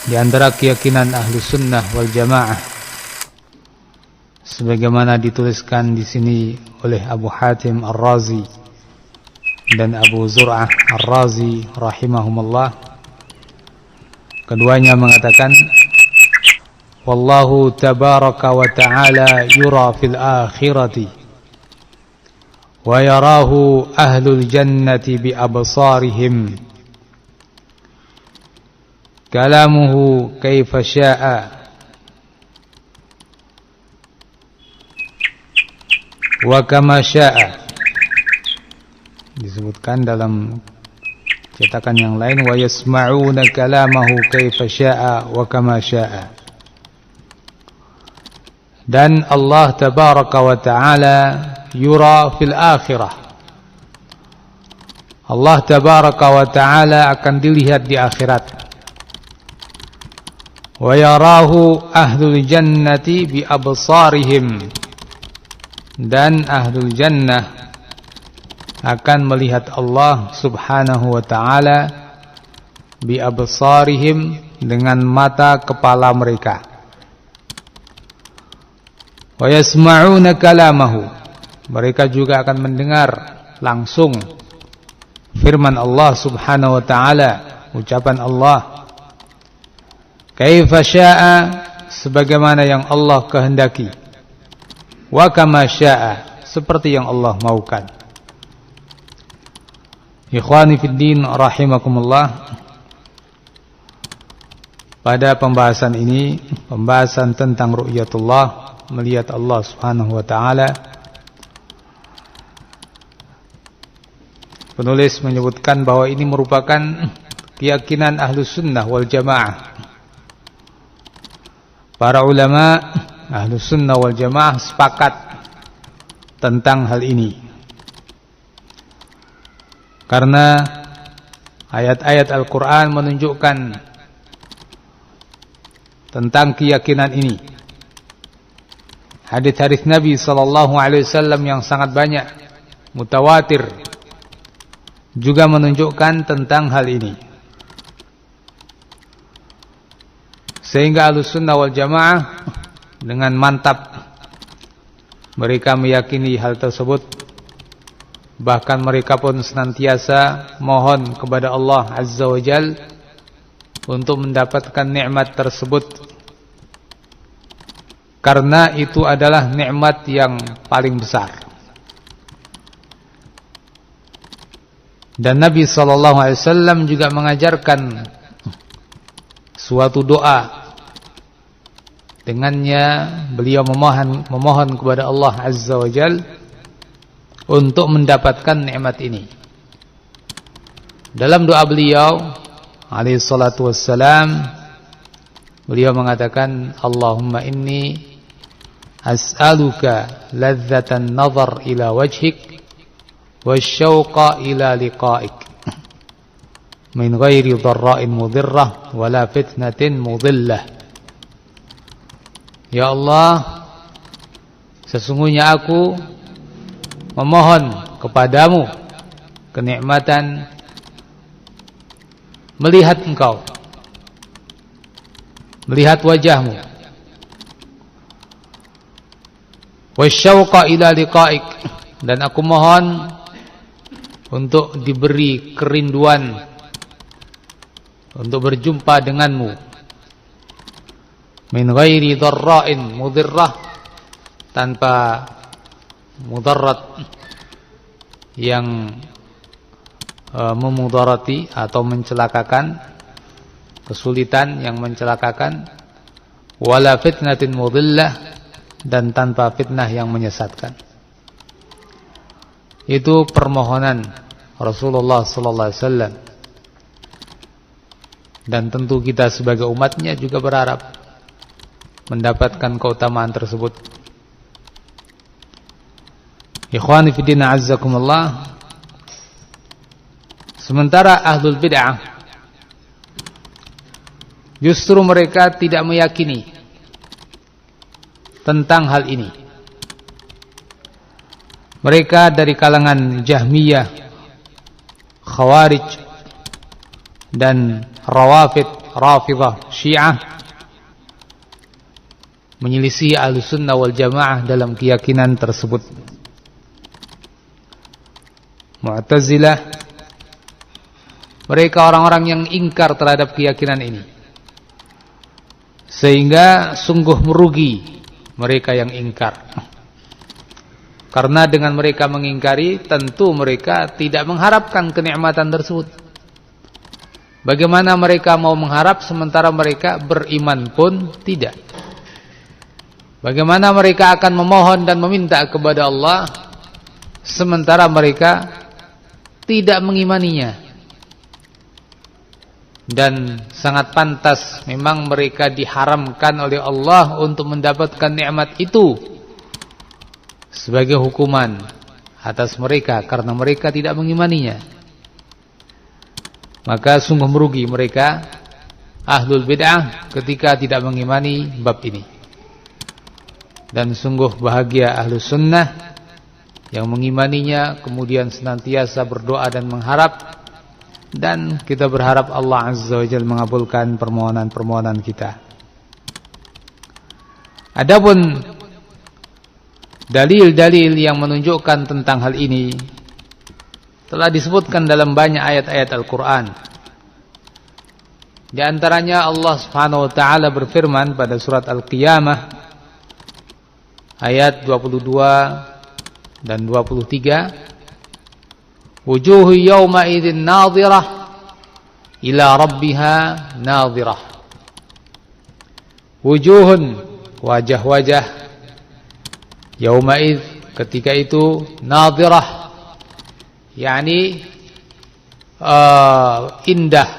di antara keyakinan ahlu sunnah wal jamaah, sebagaimana dituliskan di sini oleh Abu Hatim Ar-Razi dan Abu Zur'ah Ar-Razi rahimahumullah. Keduanya mengatakan, wallahu tabaraka wa ta'ala yura fil akhirati wa yarahu ahlul jannati bi absarihim kalamuhu kaifa sya'a wa kama sya'a. Disebutkan dalam cetakan yang lain, wa yasma'una kalamahu kaifa sya'a wa kama sya'a. Dan Allah tabaraka wa ta'ala yura fil akhirah, Allah tabaraka wa ta'ala akan dilihat di akhirat. Wa yarahu ahlul jannati bi absarihim, dan ahlul jannah akan melihat Allah subhanahu wa ta'ala bi absarihim, dengan mata kepala mereka. Wa yasma'una kalamahu, mereka juga akan mendengar langsung firman Allah subhanahu wa ta'ala, ucapan Allah, kaifa sya'a, sebagaimana yang Allah kehendaki, wa kama sya'a, seperti yang Allah maukan. Ikhwani fid din rahimakumullah, pada pembahasan ini, pembahasan tentang ru'yatullah, melihat Allah subhanahu wa ta'ala, penulis menyebutkan bahwa ini merupakan keyakinan ahlus sunnah wal jamaah. Para ulama ahlus sunnah wal jamaah sepakat tentang hal ini, karena ayat-ayat Al-Quran menunjukkan tentang keyakinan ini. Hadis-hadis Nabi SAW yang sangat banyak, mutawatir, juga menunjukkan tentang hal ini. Sehingga Ahlussunnah wal Jamaah dengan mantap mereka meyakini hal tersebut. Bahkan mereka pun senantiasa mohon kepada Allah Azza wa Jal untuk mendapatkan nikmat tersebut, karena itu adalah nikmat yang paling besar. Dan Nabi SAW juga mengajarkan suatu doa, dengannya beliau memohon kepada Allah Azza wa Jal untuk mendapatkan nikmat ini. Dalam doa beliau alaihi salatu wassalam, beliau mengatakan, Allahumma inni as'aluka ladzatan nazar ila wajhik wasyauqa ila liqa'ik min ghairi dharra'in mudhirrah wala fitnatin mudillah. Ya Allah, sesungguhnya aku memohon kepadamu kenikmatan melihat engkau, melihat wajahmu, wasyauqa ila liqa'ik, dan aku mohon untuk diberi kerinduan untuk berjumpa denganmu, min ghairi dharra'in mudhirrah, tanpa mudarat yang memudarati atau mencelakakan, kesulitan yang mencelakakan, wala fitnatin mudillah, dan tanpa fitnah yang menyesatkan. Itu permohonan Rasulullah sallallahu alaihi wasallam, dan tentu kita sebagai umatnya juga berharap mendapatkan keutamaan tersebut. Ikhwani fiddin azzakumullah. Sementara ahlul bid'ah justru mereka tidak meyakini tentang hal ini. Mereka dari kalangan Jahmiyah, Khawarij, dan Rawafid Rafidhah, Syiah menyelisih Ahlussunnah wal Jamaah dalam keyakinan tersebut. Mu'tazilah, mereka orang-orang yang ingkar terhadap keyakinan ini, sehingga sungguh merugi mereka yang ingkar. Karena dengan mereka mengingkari, tentu mereka tidak mengharapkan kenikmatan tersebut. Bagaimana mereka mau mengharap sementara mereka beriman pun tidak? Bagaimana mereka akan memohon dan meminta kepada Allah sementara mereka tidak mengimaninya? Dan sangat pantas memang mereka diharamkan oleh Allah untuk mendapatkan nikmat itu sebagai hukuman atas mereka karena mereka tidak mengimaninya. Maka sungguh merugi mereka ahlul bid'ah ketika tidak mengimani bab ini. Dan sungguh bahagia ahlus sunnah yang mengimaninya kemudian senantiasa berdoa dan mengharap. Dan kita berharap Allah Azza wa Jalla mengabulkan permohonan-permohonan kita. Adapun dalil-dalil yang menunjukkan tentang hal ini telah disebutkan dalam banyak ayat-ayat Al-Quran. Di antaranya Allah Subhanahu wa taala berfirman pada surat Al-Qiyamah ayat 22 dan 23, wujuhu yawma idzin nadhirah ila rabbiha nadhirah. Wujuhun, wajah-wajah, yawma idz, ketika itu, nadhirah, yakni indah,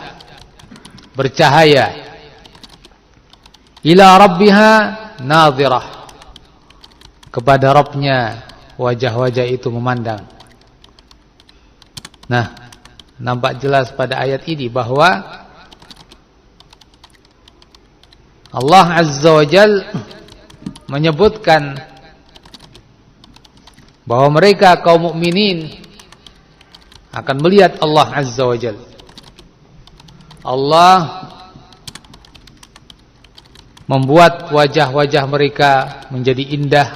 bercahaya, ila rabbiha nadhirah, kepada Rabbnya wajah-wajah itu memandang. Nah, nampak jelas pada ayat ini bahwa Allah Azza wa Jal menyebutkan bahwa mereka kaum mukminin akan melihat Allah Azza wa Jal. Allah membuat wajah-wajah mereka menjadi indah,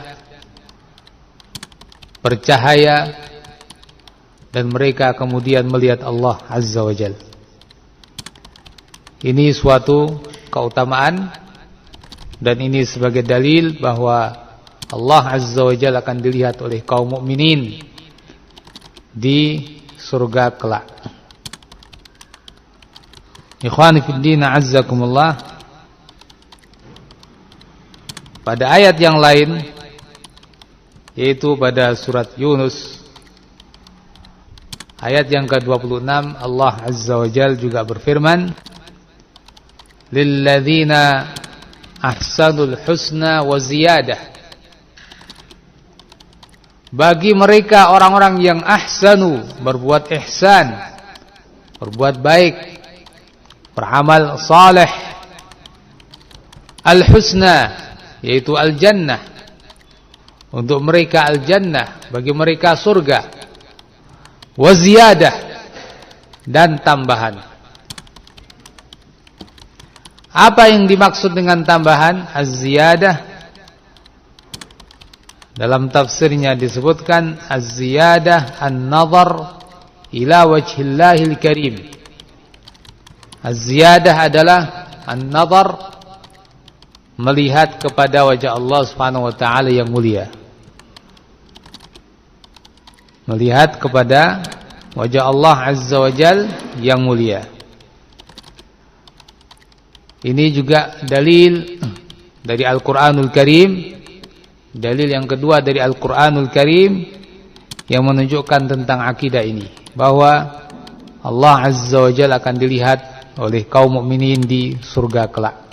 bercahaya, dan mereka kemudian melihat Allah Azza wa Jalla. Ini suatu keutamaan dan ini sebagai dalil bahwa Allah Azza wa Jalla akan dilihat oleh kaum mukminin di surga kelak. Ikhwani fid din, azzakumullah. Pada ayat yang lain, yaitu pada surat Yunus ayat yang ke-26, Allah Azza wa Jalla juga berfirman, lilladzina ahsanul husna wa ziyadah, bagi mereka orang-orang yang ahsanu, berbuat ihsan, berbuat baik, beramal saleh, al-husna, yaitu al-jannah, untuk mereka al-jannah, bagi mereka surga, wa ziyadah, dan tambahan. Apa yang dimaksud dengan tambahan? Az-ziyadah, dalam tafsirnya disebutkan az-ziyadah an-nazar ila wajhillahil karim. Az-ziyadah adalah an-nazar, melihat kepada wajah Allah Subhanahu wa taala yang mulia. Melihat kepada wajah Allah Azza wa Jalla yang mulia. Ini juga dalil dari Al-Qur'anul Karim. Dalil yang kedua dari Al-Qur'anul Karim yang menunjukkan tentang akidah ini, bahwa Allah Azza wa Jalla akan dilihat oleh kaum mukminin di surga kelak.